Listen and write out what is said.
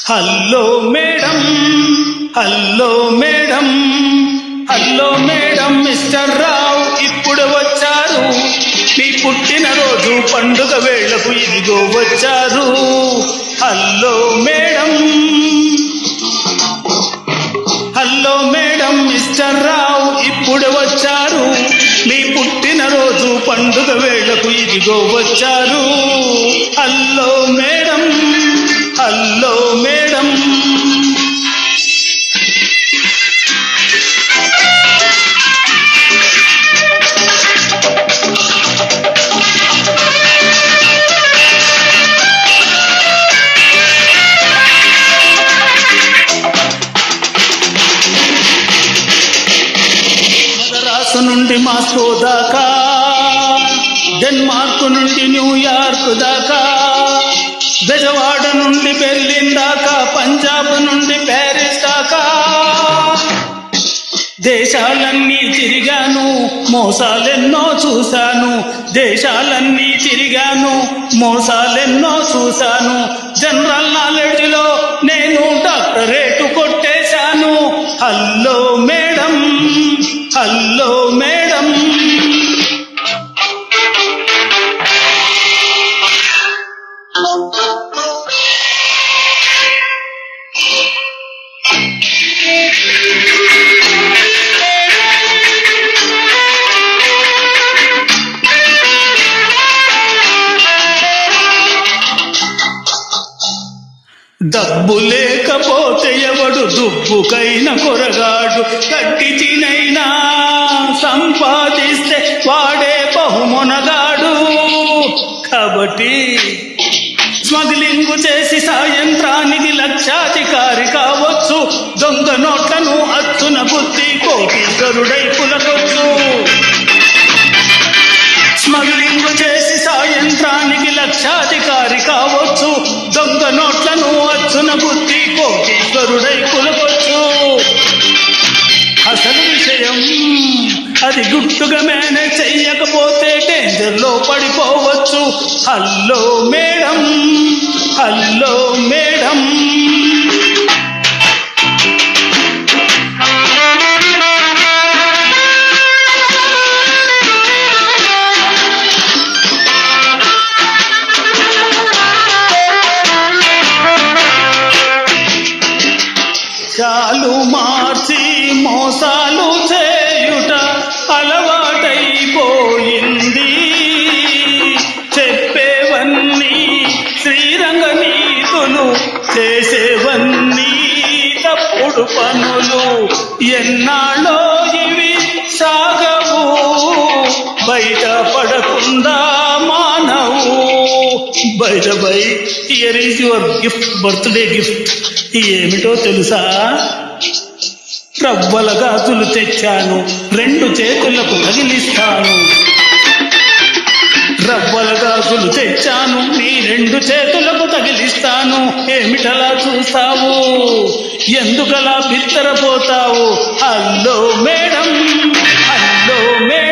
Hello madam, hello madam, hello madam, mister Rao ఇప్పుడు వచ్చారు. మీ పుట్టినరోజు పండుగ వేళకు ఇదిగో వచ్చారు. Hello madam, hello madam, mister Rao ఇప్పుడు వచ్చారు. మీ పుట్టినరోజు పండుగ వేళకు ఇదిగో వచ్చారు. Hello madam, hello madam. Madras నుండి మాస్కో దాకా, డెన్మార్క్ నుండి న్యూయార్క్ దాకా, బెజవాడ నుండి బెర్లిన్ దాకా, పంజాబ్ నుండి ప్యారిస్ దాకా, దేశాలన్నీ తిరిగాను, మోసాలెన్నో చూశాను. దేశాలన్నీ తిరిగాను, మోసాలెన్నో చూశాను. జనరల్ నాలెడ్జ్ లో నేను డాక్టరేటు కొట్టేశాను. Hello madam, hello madam. డబ్బు లేకపోతే ఎవడు దుబ్బుకైన కొరగాడు. గట్టి తినైనా సంపాదిస్తే వాడే బహుమునగాడు. కాబట్టి స్మగ్లింగ్ చేసి సాయంత్రానికి లక్షాధికారి కావచ్చు. దొంగ నోట్లను అచ్చున బుద్ధి కోటీశ్వరుడై పులకొచ్చు. స్మగ్లింగ్ చేసి సాయంత్రానికి లక్షాధికారి కావచ్చు. దొంగ నోట్లను అచ్చున బుద్ధి కోటీశ్వరుడై పులకొచ్చు. అసలు విషయం అది గుట్టుగా మేనేజ్ చెయ్యకపోతే డేంజర్ లో పడిపోవచ్చు. Hello madam, hello madam. చాలు మార్చి మోసాలు చేయుట అలవాటైపోయింది. చెప్పేవన్నీ శ్రీరంగ నీతులు, చేసేవన్నీ తప్పుడు పనులు. ఎన్నాళ్ళో ఇవి సాగవు, బయట పడకుండా మానవు. By the by, here is your gift, birthday gift. ఏమిటో తెలుసా? రవ్వల గాజులు తెచ్చాను, 2 చేతులకు తగిలిస్తాను. రవ్వల గాజులు తెచ్చాను, నీ 2 చేతులకు తగిలిస్తాను. ఏమిటలా చూస్తావు? ఎందుకలా బిత్తరపోతావు? Hello madam,